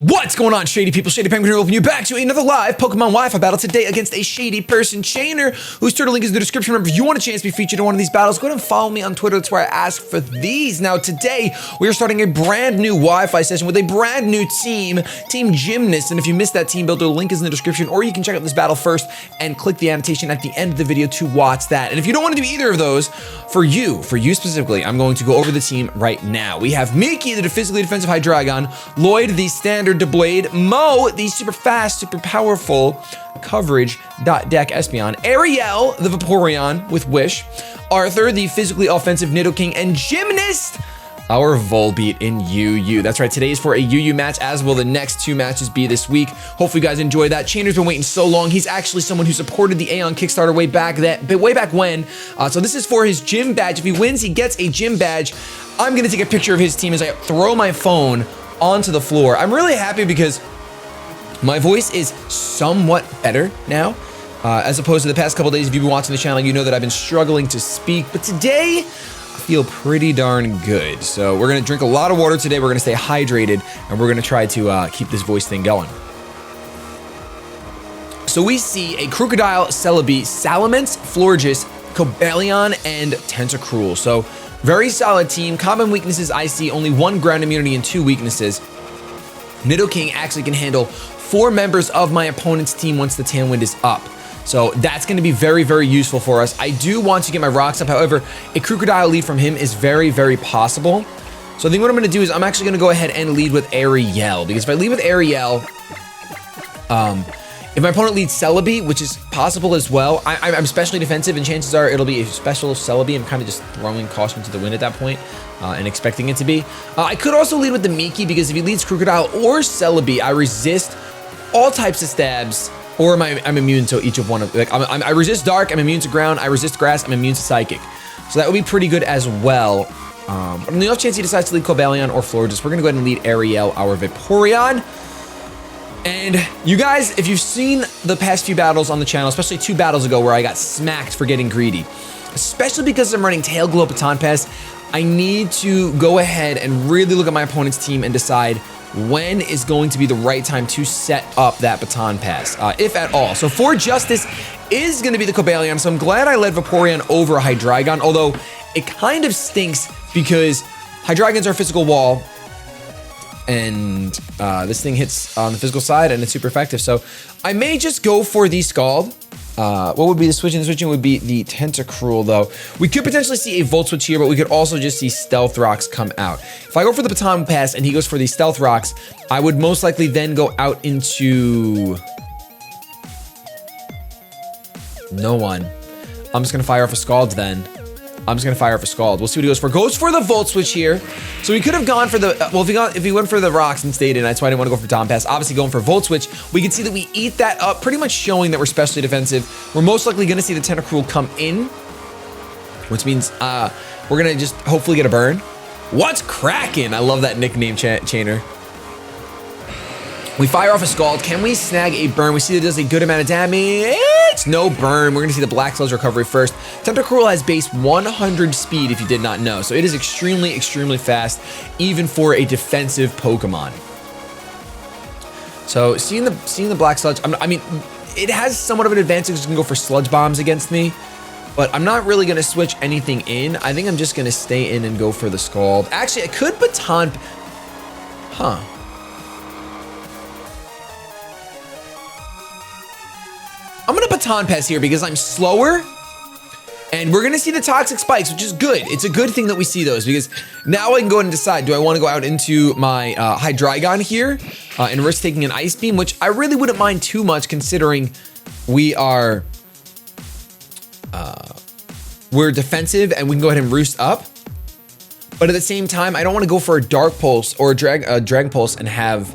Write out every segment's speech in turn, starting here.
What's going on, Shady People? Shadypenguinn here, welcome you back to another live Pokemon Wi-Fi battle today against a shady person chainer whose Twitter link is in the description. Remember, if you want a chance to be featured in one of these battles, go ahead and follow me on Twitter. That's where I ask for these. Now, today, we are starting a brand new Wi-Fi session with a brand new team, Team Gymnast. And if you missed that team builder, the link is in the description, or you can check out this battle first and click the annotation at the end of the video to watch that. And if you don't want to do either of those, for you specifically, I'm going to go over the team right now. We have Miki, the physically defensive Hydreigon, Lloyd, the standard Blade, Mo, the super fast, super powerful coverage deck Espeon, Ariel, the Vaporeon with Wish, Arthur, the physically offensive Nidoking, and Gymnast, our Volbeat in UU. That's right, today is for a UU match, as will the next two matches be this week. Hopefully you guys enjoy that. Chainer's been waiting so long. He's actually someone who supported the Aeon Kickstarter way back when. So this is for his gym badge. If he wins, he gets a gym badge. I'm gonna take a picture of his team as I throw my phone onto the floor. I'm really happy because my voice is somewhat better now, as opposed to the past couple days. If you've been watching the channel, you know that I've been struggling to speak, but today I feel pretty darn good. So we're gonna drink a lot of water today. We're gonna stay hydrated, and we're gonna try to keep this voice thing going. So we see a Crocodile, Celebi, Salamence, Florges, Cobalion, and Tentacruel. So very solid team. Common weaknesses I see only one ground immunity and two weaknesses. Nidoking actually can handle 4 members of my opponent's team once the Tailwind is up. So that's going to be very, very useful for us. I do want to get my rocks up. However, a Crocodile lead from him is very, very possible. So I think what I'm going to do is I'm actually going to go ahead and lead with Ariel. Because if I lead with Ariel, if my opponent leads Celebi, which is possible as well, I'm especially defensive, and chances are it'll be a special Celebi. I'm kind of just throwing caution to the wind at that point and expecting it to be. I could also lead with the Miki, because if he leads Crocodile or Celebi, I resist all types of stabs, or I'm immune to each of one of, like, I resist Dark, I'm immune to Ground, I resist Grass, I'm immune to Psychic. So that would be pretty good as well. But on the off chance he decides to lead Cobalion or Florges, we're going to go ahead and lead Ariel, our Vaporeon. And you guys, if you've seen the past few battles on the channel, especially 2 battles ago where I got smacked for getting greedy, especially because I'm running Tail Glow Baton Pass, I need to go ahead and really look at my opponent's team and decide when is going to be the right time to set up that Baton Pass, if at all. So for Justice is going to be the Cobalion, so I'm glad I led Vaporeon over Hydreigon, although it kind of stinks because Hydreigon's our physical wall, and this thing hits on the physical side, and it's super effective. So I may just go for the Scald. What would be the switching? The switching would be the Tentacruel, though. We could potentially see a Volt Switch here, but we could also just see Stealth Rocks come out. If I go for the Baton Pass and he goes for the Stealth Rocks, I would most likely then go out into no one. I'm just going to fire off a Scald then. I'm just going to fire off a Scald. We'll see what he goes for. Goes for the Volt Switch here. So he could have gone for the, well, if he went for the Rocks and stayed in, that's why I didn't want to go for Baton Pass. Obviously going for Volt Switch, we can see that we eat that up, pretty much showing that we're specially defensive. We're most likely going to see the Tentacruel come in, which means we're going to just hopefully get a burn. What's cracking? I love that nickname, Chainer. We fire off a Scald. Can we snag a burn? We see that it does a good amount of damage. No burn. We're going to see the Black Sludge recovery first. Tentacruel has base 100 speed, if you did not know. So it is extremely, extremely fast, even for a defensive Pokemon. So seeing the Black Sludge, I mean, it has somewhat of an advantage because it can go for Sludge Bombs against me. But I'm not really going to switch anything in. I think I'm just going to stay in and go for the Scald. Actually, I could Baton... Huh. I'm going to Baton Pass here because I'm slower, and we're going to see the Toxic Spikes, which is good. It's a good thing that we see those, because now I can go ahead and decide, do I want to go out into my Hydreigon here and risk taking an Ice Beam, which I really wouldn't mind too much considering we are, we're defensive and we can go ahead and roost up. But at the same time, I don't want to go for a Dark Pulse or a Dragon Pulse and have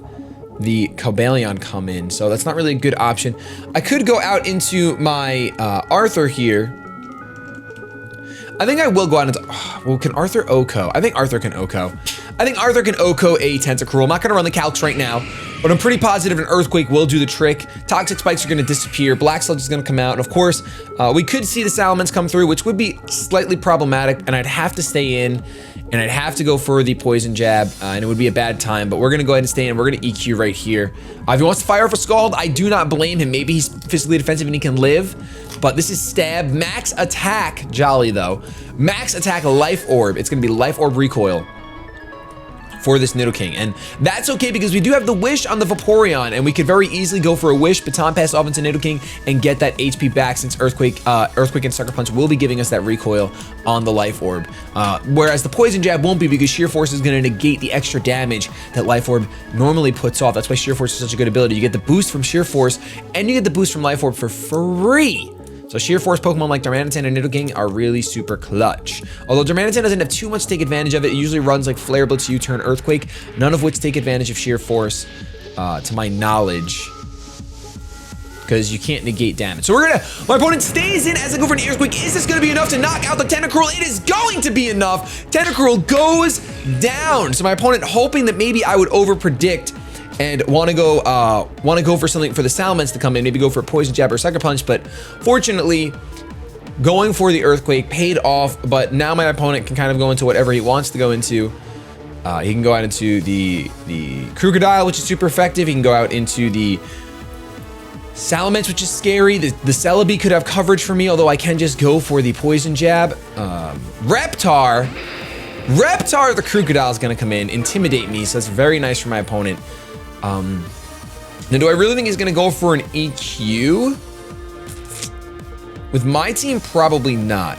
the Cobalion come in, so that's not really a good option. I could go out into my Arthur here. I think I will go out into, well, can Arthur Oko? I think Arthur can Oko. I think Arthur can Oko a Tentacruel. I'm not gonna run the calcs right now. But I'm pretty positive an Earthquake will do the trick. Toxic Spikes are going to disappear. Black Sludge is going to come out. And of course, we could see the Salamence come through, which would be slightly problematic. And I'd have to stay in. And I'd have to go for the Poison Jab. And it would be a bad time. But we're going to go ahead and stay in. We're going to EQ right here. If he wants to fire off a Scald, I do not blame him. Maybe he's physically defensive and he can live. But this is Stab. Max Attack. Jolly, though. Max Attack Life Orb. It's going to be Life Orb Recoil for this Nidoking, and that's okay because we do have the Wish on the Vaporeon, and we could very easily go for a Wish, Baton Pass off into Nidoking, and get that HP back since Earthquake and Sucker Punch will be giving us that recoil on the Life Orb. Whereas the Poison Jab won't be because Sheer Force is going to negate the extra damage that Life Orb normally puts off. That's why Sheer Force is such a good ability. You get the boost from Sheer Force, and you get the boost from Life Orb for free. So Sheer Force Pokemon like Darmanitan and Nidoking are really super clutch. Although Darmanitan doesn't have too much to take advantage of it. It usually runs like Flare Blitz, U-Turn, Earthquake, none of which take advantage of Sheer Force, to my knowledge, because you can't negate damage. So my opponent stays in as I go for an Earthquake. Is this gonna be enough to knock out the Tentacruel? It is going to be enough. Tentacruel goes down. So my opponent hoping that maybe I would over-predict and want to go for something for the Salamence to come in, maybe go for a Poison Jab or Sucker Punch, but fortunately, going for the Earthquake paid off, but now my opponent can kind of go into whatever he wants to go into. He can go out into the Crocodile, which is super effective. He can go out into the Salamence, which is scary. The Celebi could have coverage for me, although I can just go for the Poison Jab. Reptar, the Crocodile is going to come in, intimidate me, so that's very nice for my opponent. Now, do I really think he's going to go for an EQ? With my team, probably not.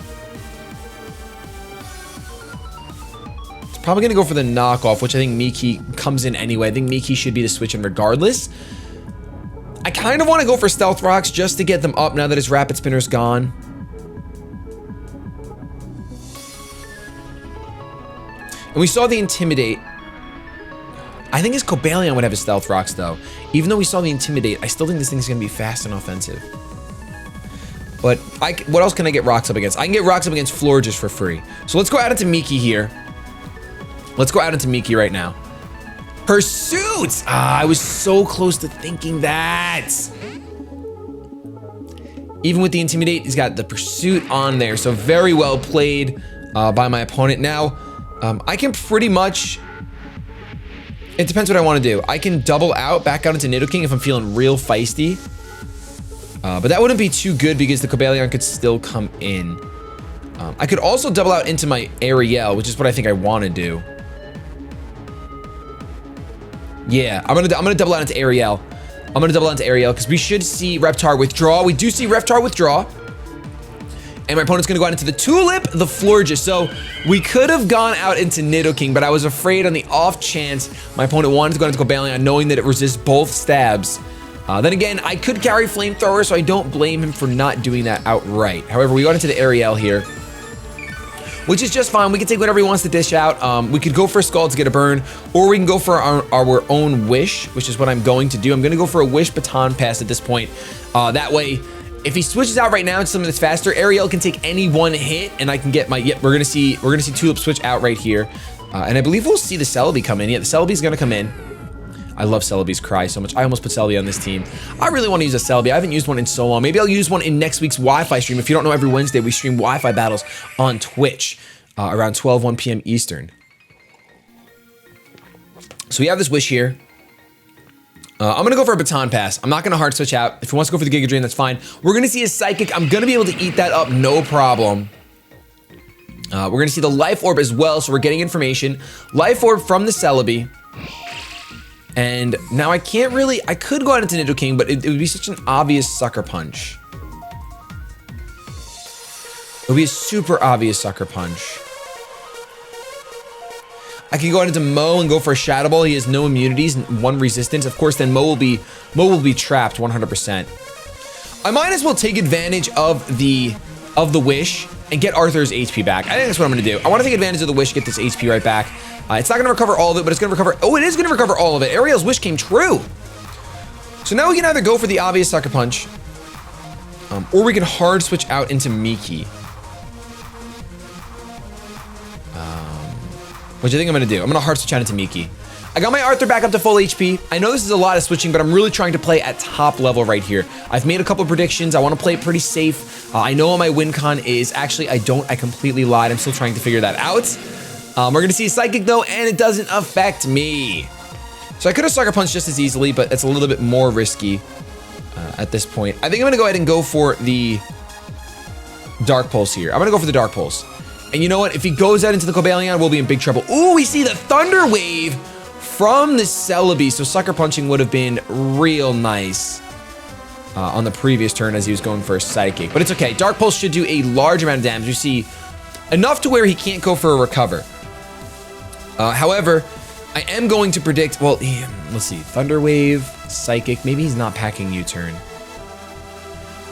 He's probably going to go for the knockoff, which I think Miki comes in anyway. I think Miki should be the switch in regardless. I kind of want to go for Stealth Rocks just to get them up now that his Rapid Spinner's gone. And we saw the Intimidate. I think his Cobalion would have his Stealth Rocks, though. Even though we saw the Intimidate, I still think this thing's going to be fast and offensive. But what else can I get Rocks up against? I can get Rocks up against Florges for free. So let's go out into Miki here. Let's go out into Miki right now. Pursuit! I was so close to thinking that. Even with the Intimidate, he's got the Pursuit on there. So very well played by my opponent. Now, I can pretty much... It depends what I want to do. I can double out, back out into Nidoking if I'm feeling real feisty. But that wouldn't be too good because the Cobalion could still come in. I could also double out into my Ariel, which is what I think I want to do. Yeah, I'm gonna double out into Ariel. I'm gonna double out into Ariel because we should see Reptar withdraw. We do see Reptar withdraw. And my opponent's gonna go out into the Tulip, the Florges. So we could have gone out into Nidoking, but I was afraid on the off chance my opponent wanted to go into Cobalion, knowing that it resists both stabs. Then again, I could carry Flamethrower, so I don't blame him for not doing that outright. However, we got into the Ariel here, which is just fine. We can take whatever he wants to dish out. We could go for a Scald to get a burn, or we can go for our own Wish, which is what I'm going to do. I'm gonna go for a Wish Baton Pass at this point. That way, if he switches out right now to something that's faster, Ariel can take any one hit, and I can get my. Yep, we're gonna see Tulip switch out right here, and I believe we'll see the Celebi come in. Yeah, the Celebi's gonna come in. I love Celebi's Cry so much. I almost put Celebi on this team. I really want to use a Celebi. I haven't used one in so long. Maybe I'll use one in next week's Wi-Fi stream. If you don't know, every Wednesday we stream Wi-Fi battles on Twitch around 1 p.m. Eastern. So we have this Wish here. I'm going to go for a Baton Pass. I'm not going to hard switch out. If he wants to go for the Giga Drain, that's fine. We're going to see a Psychic. I'm going to be able to eat that up, no problem. We're going to see the Life Orb as well, so we're getting information. Life Orb from the Celebi. And now I can't really... I could go out into Nidoking, but it would be such an obvious Sucker Punch. It would be a super obvious Sucker Punch. I can go out into Mo and go for a Shadow Ball. He has no immunities and 1 resistance. Of course, then Mo will be trapped 100%. I might as well take advantage of the Wish and get Arthur's HP back. I think that's what I'm gonna do. I want to take advantage of the Wish, get this HP right back. It's not gonna recover all of it, but it's gonna recover. Oh, it is gonna recover all of it. Ariel's Wish came true. So now we can either go for the obvious Sucker Punch, or we can hard switch out into Miki. Which I think I'm gonna do. I'm gonna hard switch out into Miki. I got my Arthur back up to full HP. I know this is a lot of switching, but I'm really trying to play at top level right here. I've made a couple of predictions. I want to play it pretty safe. I know what my win con is. Actually, I don't. I completely lied. I'm still trying to figure that out. We're going to see a Psychic, though, and it doesn't affect me. So I could have Sucker Punch just as easily, but it's a little bit more risky at this point. I think I'm going to go ahead and go for the Dark Pulse here. I'm going to go for the Dark Pulse. And you know what? If he goes out into the Cobalion, we'll be in big trouble. Ooh, we see the Thunder Wave from the Celebi. So Sucker Punching would have been real nice on the previous turn as he was going for a Psychic. But it's okay. Dark Pulse should do a large amount of damage. You see, enough to where he can't go for a Recover. However, I am going to predict, well, let's see. Thunder Wave, Psychic. Maybe he's not packing U-turn.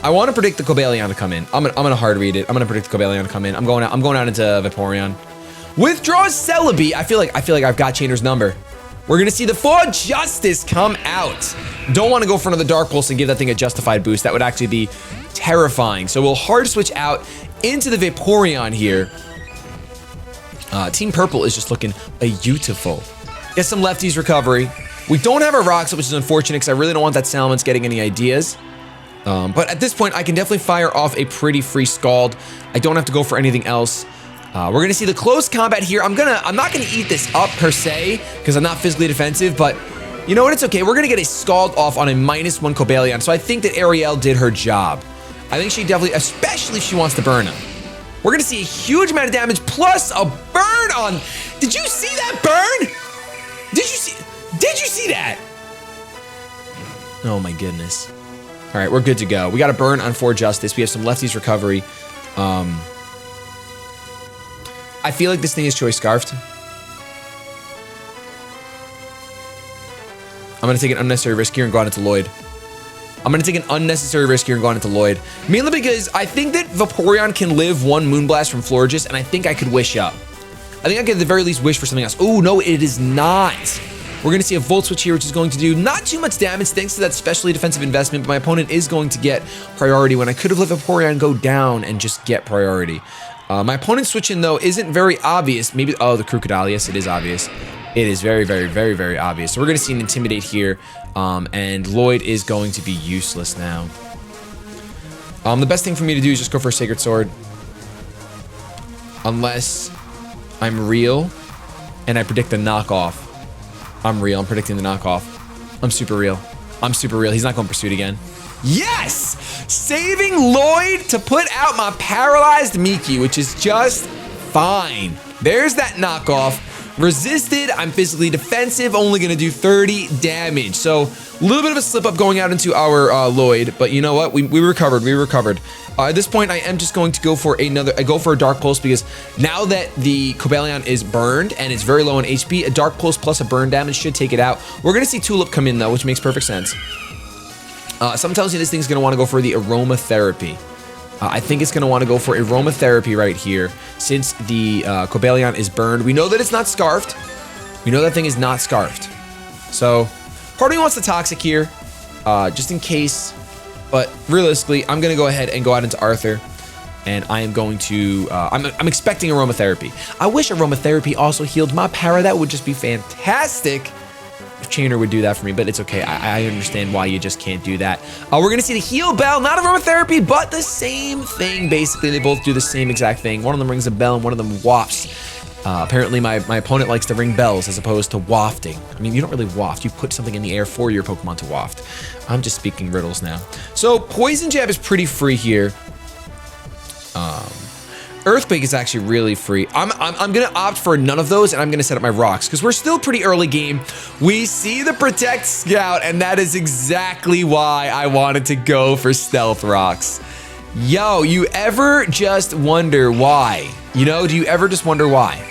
I want to predict the Cobalion to come in. I'm gonna hard read it. I'm gonna predict the Cobalion to come in. I'm going out into Vaporeon. Withdraws Celebi. I feel like I've got Chainer's number. We're gonna see the For Justice come out. Don't want to go for another Dark Pulse and give that thing a justified boost. That would actually be terrifying. So we'll hard switch out into the Vaporeon here. Team Purple is just looking beautiful. Get some Lefties recovery. We don't have a Rock, which is unfortunate because I really don't want that Salamence getting any ideas. But at this point, I can definitely fire off a pretty free Scald. I don't have to go for anything else. We're gonna see the close combat here. I'm not gonna eat this up per se because I'm not physically defensive, but you know what? It's okay. We're gonna get a Scald off on a -1 Cobalion. So I think that Ariel did her job. I think she definitely, especially if she wants to burn him. We're gonna see a huge amount of damage plus a burn on. Did you see that burn? Did you see that? Oh my goodness. All right, we're good to go. We got a burn on For Justice. We have some Lefties recovery. I feel like this thing is Choice Scarfed. I'm going to take an unnecessary risk here and go out into Lloyd. Mainly because I think that Vaporeon can live one Moonblast from Florges, and I think I could wish up. I think I could at the very least wish for something else. Oh, no, it is not. We're going to see a Volt Switch here, which is going to do not too much damage thanks to that specially defensive investment, but my opponent is going to get priority when I could have let Vaporeon go down and just get priority. My opponent's switch in, though, isn't very obvious. Maybe, oh, the Crocodile. Yes, it is obvious. It is very, very, very, very obvious. So we're going to see an Intimidate here, and Lloyd is going to be useless now. The best thing for me to do is just go for a Sacred Sword. Unless I'm real and I predict the knockoff. I'm real. I'm predicting the knockoff. I'm super real. He's not going Pursuit again. Yes! Saving Lloyd to put out my paralyzed Miki, which is just fine. There's that knockoff. Resisted. I'm physically defensive. Only going to do 30 damage. So a little bit of a slip up going out into our Lloyd. But you know what? We recovered. At this point, I am just going to go for a Dark Pulse because now that the Cobalion is burned and it's very low on HP, a Dark Pulse plus a burn damage should take it out. We're going to see Tulip come in, though, which makes perfect sense. Something tells me this thing's going to want to go for the Aromatherapy. I think it's going to want to go for Aromatherapy right here since the Cobalion is burned. We know that it's not Scarfed. We know that thing is not Scarfed. So part of me wants the Toxic here just in case. But realistically, I'm going to go ahead and go out into Arthur. And I am going to... I'm expecting Aromatherapy. I wish Aromatherapy also healed my para. That would just be fantastic. If Chainer would do that for me, but it's okay. I understand why you just can't do that. We're going to see the Heal Bell, not Aromatherapy, but the same thing, basically. They both do the same exact thing. One of them rings a bell and one of them wafts. Apparently, my opponent likes to ring bells as opposed to wafting. I mean, you don't really waft. You put something in the air for your Pokemon to waft. I'm just speaking riddles now. So, Poison Jab is pretty free here. Earthquake is actually really free. I'm going to opt for none of those, and I'm going to set up my rocks, because we're still pretty early game. We see the Protect Scout, and that is exactly why I wanted to go for Stealth Rocks. Yo, you ever just wonder why? You know, do you ever just wonder why?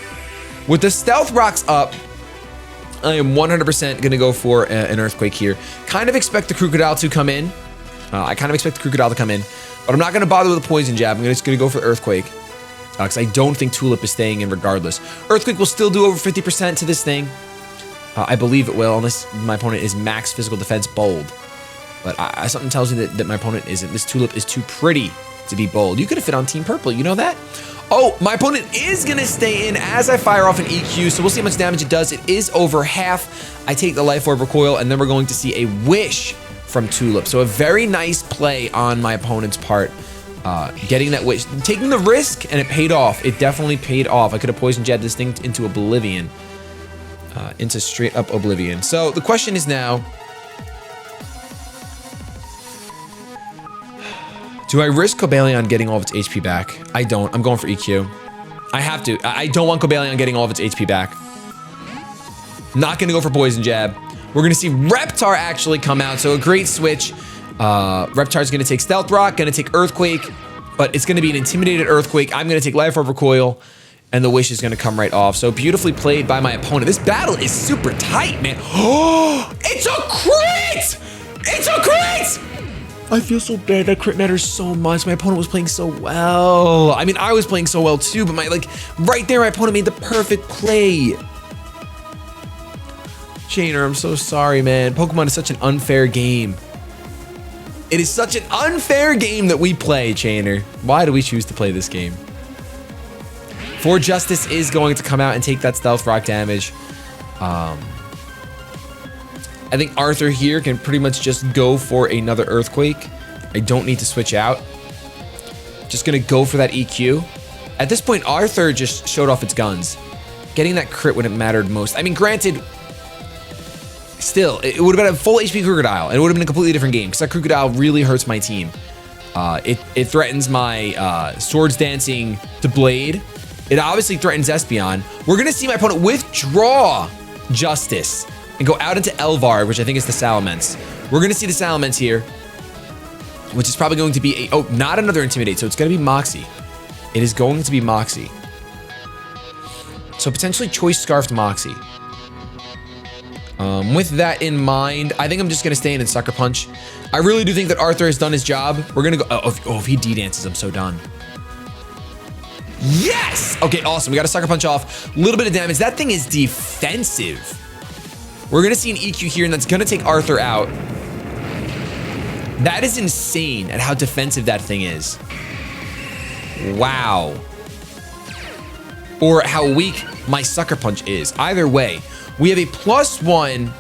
With the Stealth Rocks up, I am 100% going to go for an Earthquake here. Kind of expect the Crocodile to come in. I kind of expect the Crocodile to come in, but I'm not going to bother with a Poison Jab. I'm just going to go for Earthquake. Because I don't think Tulip is staying in regardless. Earthquake will still do over 50% to this thing. I believe it will, unless my opponent is max physical defense bold. But something tells me that my opponent isn't. This Tulip is too pretty to be bold. You could have fit on Team Purple, you know that? Oh, my opponent is gonna stay in as I fire off an EQ, so we'll see how much damage it does. It is over half. I take the Life Orb recoil, and then we're going to see a Wish from Tulip. So a very nice play on my opponent's part. Getting that Wish, taking the risk, and it paid off. It definitely paid off. I could have poison jabbed this thing into oblivion. Into straight up oblivion. So the question is now, do I risk Cobalion getting all of its HP back? I don't. I'm going for EQ. I have to. I don't want Cobalion getting all of its HP back. Not going to go for Poison Jab. We're going to see Reptar actually come out, so a great switch. Reptar's going to take Stealth Rock, going to take Earthquake, but it's going to be an Intimidated Earthquake. I'm going to take Life Orb Recoil, and the Wish is going to come right off. So beautifully played by my opponent. This battle is super tight, man. Oh, it's a crit! It's a crit! I feel so bad. That crit matters so much. My opponent was playing so well. I mean, I was playing so well too, but right there, my opponent made the perfect play. Chainer, I'm so sorry, man. Pokemon is such an unfair game. It is such an unfair game that we play, Chainer. Why do we choose to play this game? For Justice is going to come out and take that Stealth Rock damage. I think Arthur here can pretty much just go for another Earthquake. I don't need to switch out. Just gonna go for that EQ. At this point, Arthur just showed off its guns. Getting that crit when it mattered most. I mean, granted, still, it would have been a full HP Crocodile, and it would have been a completely different game, because that Crocodile really hurts my team. It threatens my Swords Dancing to Blade. It obviously threatens Espeon. We're gonna see my opponent withdraw Justice and go out into Elvar, which I think is the Salamence. We're gonna see the Salamence here, which is probably going to be not another Intimidate, so it's gonna be Moxie. It is going to be Moxie. So potentially Choice Scarfed Moxie. With that in mind, I think I'm just gonna stay in and Sucker Punch. I really do think that Arthur has done his job. We're gonna go, if he D-dances, I'm so done. Yes! Okay, awesome, we got a Sucker Punch off. A little bit of damage, that thing is defensive. We're gonna see an EQ here, and that's gonna take Arthur out. That is insane at how defensive that thing is. Wow. Or how weak my Sucker Punch is. Either way, we have a +1.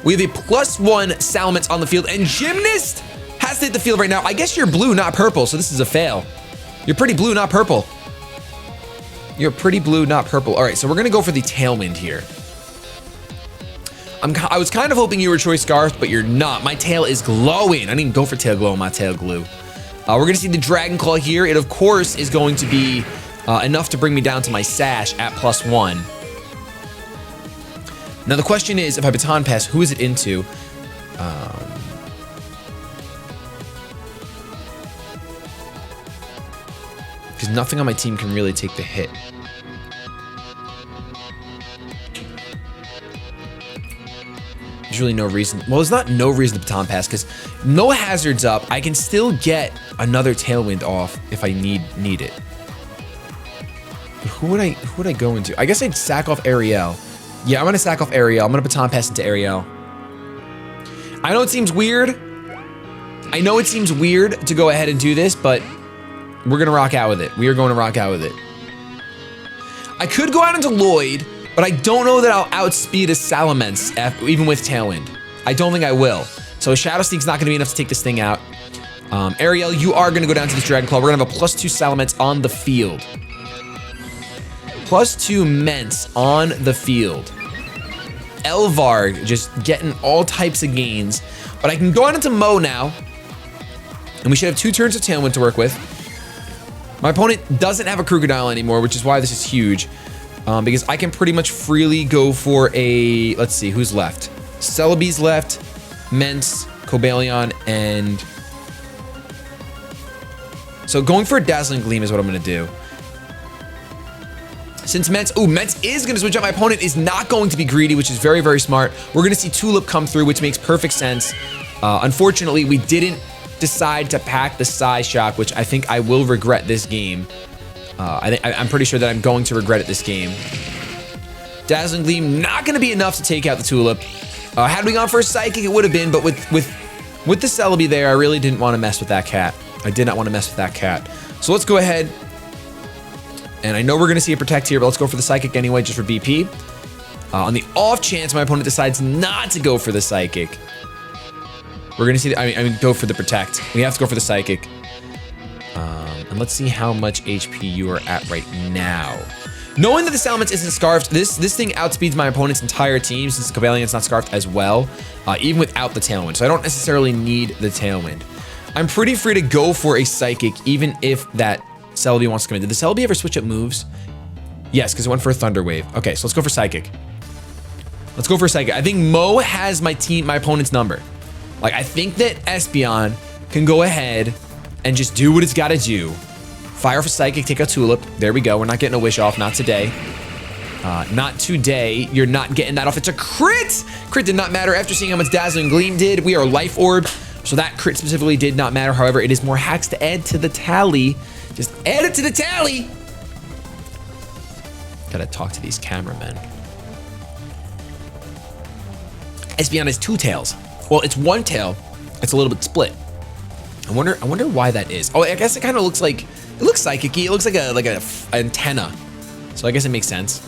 We have a +1 Salamence on the field, and Gymnast has to hit the field right now. I guess you're blue, not purple, so this is a fail. You're pretty blue, not purple. You're pretty blue, not purple. All right, so we're gonna go for the Tailwind here. I was kind of hoping you were Choice Scarf, but you're not. My tail is glowing. I didn't even go for Tail Glow on my Tail Glue. We're gonna see the Dragon Claw here. It, of course, is going to be enough to bring me down to my Sash at +1. Now, the question is, if I Baton Pass, who is it into? Because nothing on my team can really take the hit. There's really no reason. Well, there's not no reason to Baton Pass, because no hazards up. I can still get another Tailwind off if I need it. Who would I go into? I guess I'd sack off Ariel. Yeah, I'm gonna sack off Ariel. I'm gonna Baton Pass into Ariel. I know it seems weird. I know it seems weird to go ahead and do this, but we're gonna rock out with it. We are going to rock out with it. I could go out into Lloyd, but I don't know that I'll outspeed a Salamence, even with Tailwind. I don't think I will. So a Shadow Sneak's not gonna be enough to take this thing out. Ariel, you are gonna go down to this Dragon Claw. We're gonna have a +2 Salamence on the field. +2 Mence on the field. Elvar just getting all types of gains. But I can go on into Mo now. And we should have 2 turns of Tailwind to work with. My opponent doesn't have a Crocodile anymore, which is why this is huge. Because I can pretty much freely go for a... Let's see, who's left? Celebi's left, Mence, Cobalion, and... So going for a Dazzling Gleam is what I'm going to do. Since Mence is going to switch out. My opponent is not going to be greedy, which is very, very smart. We're going to see Tulip come through, which makes perfect sense. Unfortunately, we didn't decide to pack the Psy Shock, which I think I will regret this game. I'm pretty sure that I'm going to regret it this game. Dazzling Gleam, not going to be enough to take out the Tulip. Had we gone for a Psychic, it would have been, but with the Celebi there, I really didn't want to mess with that cat. I did not want to mess with that cat. So let's go ahead. And I know we're going to see a protect here, but let's go for the psychic anyway, just for BP. On the off chance my opponent decides not to go for the psychic, we're going to see, I mean, go for the protect. We have to go for the psychic. And let's see how much HP you are at right now. Knowing that the Salamence isn't scarfed, this thing outspeeds my opponent's entire team since the Cobalion's not scarfed as well, even without the Tailwind. So I don't necessarily need the Tailwind. I'm pretty free to go for a psychic, even if that Celebi wants to come in. Did the Celebi ever switch up moves? Yes, because it went for a Thunder Wave. Okay, so let's go for psychic. Let's go for psychic. I think Mo has my opponent's number. Like, I think that Espeon can go ahead and just do what it's got to do. Fire for psychic, take a Tulip. There we go. We're not getting a wish off. Not today. Not today. You're not getting that off. It's a crit. Crit did not matter after seeing how much Dazzling Gleam did. We are Life Orb, so that crit specifically did not matter. However, it is more hacks to add to the tally. Just add it to the tally. Gotta talk to these cameramen. Espeon has 2 tails. Well, it's 1 tail. It's a little bit split. I wonder why that is. Oh, I guess it kind of looks like, it looks psychic-y. It looks like a antenna. So I guess it makes sense.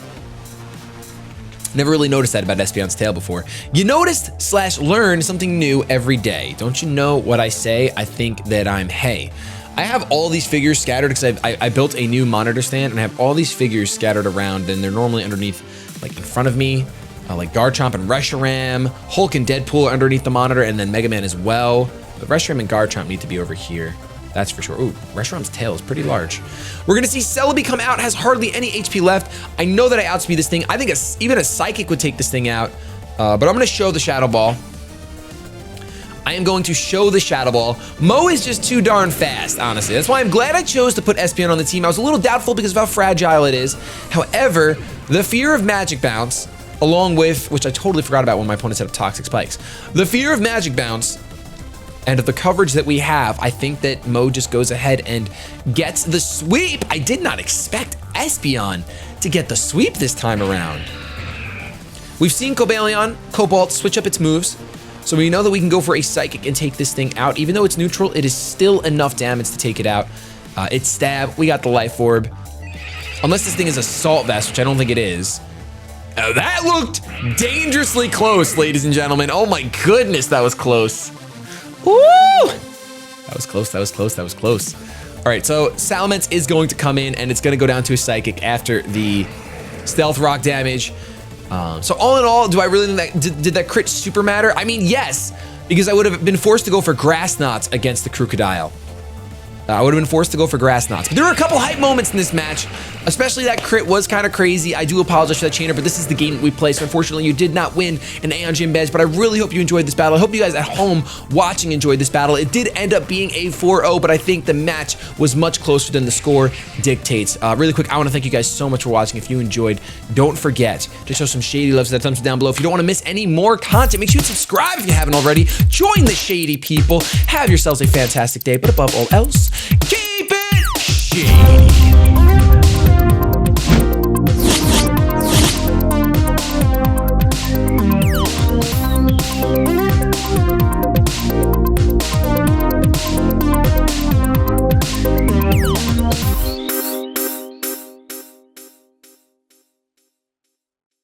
Never really noticed that about Espeon's tail before. You noticed / learn something new every day. Don't you know what I say? I think that I'm hey. I have all these figures scattered because I built a new monitor stand and I have all these figures scattered around and they're normally underneath, like in front of me. Like Garchomp and Reshiram, Hulk and Deadpool are underneath the monitor, and then Mega Man as well. But Reshiram and Garchomp need to be over here. That's for sure. Ooh, Reshiram's tail is pretty large. We're gonna see Celebi come out, has hardly any HP left. I know that I outspeed this thing. I think even a Psychic would take this thing out, but I'm gonna show the Shadow Ball. I am going to show the Shadow Ball. Mo is just too darn fast, honestly. That's why I'm glad I chose to put Espeon on the team. I was a little doubtful because of how fragile it is. However, the fear of Magic Bounce, along with, which I totally forgot about when my opponent set up Toxic Spikes, the fear of Magic Bounce and of the coverage that we have, I think that Mo just goes ahead and gets the sweep. I did not expect Espeon to get the sweep this time around. We've seen Cobalt switch up its moves, so we know that we can go for a Psychic and take this thing out. Even though it's neutral, it is still enough damage to take it out. It's Stab, we got the Life Orb. Unless this thing is Assault Vest, which I don't think it is. That looked dangerously close, ladies and gentlemen. Oh my goodness, that was close. Woo! That was close, that was close, that was close. All right, so Salamence is going to come in and it's gonna go down to a Psychic after the Stealth Rock damage. So all in all, do I really think that, did that crit super matter? I mean, yes, because I would have been forced to go for Grass Knots against the Crocodile. I would have been forced to go for Grass Knots. But there were a couple hype moments in this match, especially that crit was kind of crazy. I do apologize for that, Chainer, but this is the game that we play, so unfortunately you did not win an Aeon Gym badge, but I really hope you enjoyed this battle. I hope you guys at home watching enjoyed this battle. It did end up being a 4-0, but I think the match was much closer than the score dictates. Really quick, I want to thank you guys so much for watching. If you enjoyed, don't forget to show some shady love to that thumbs down below. If you don't want to miss any more content, make sure you subscribe if you haven't already. Join the Shady People. Have yourselves a fantastic day, but above all else,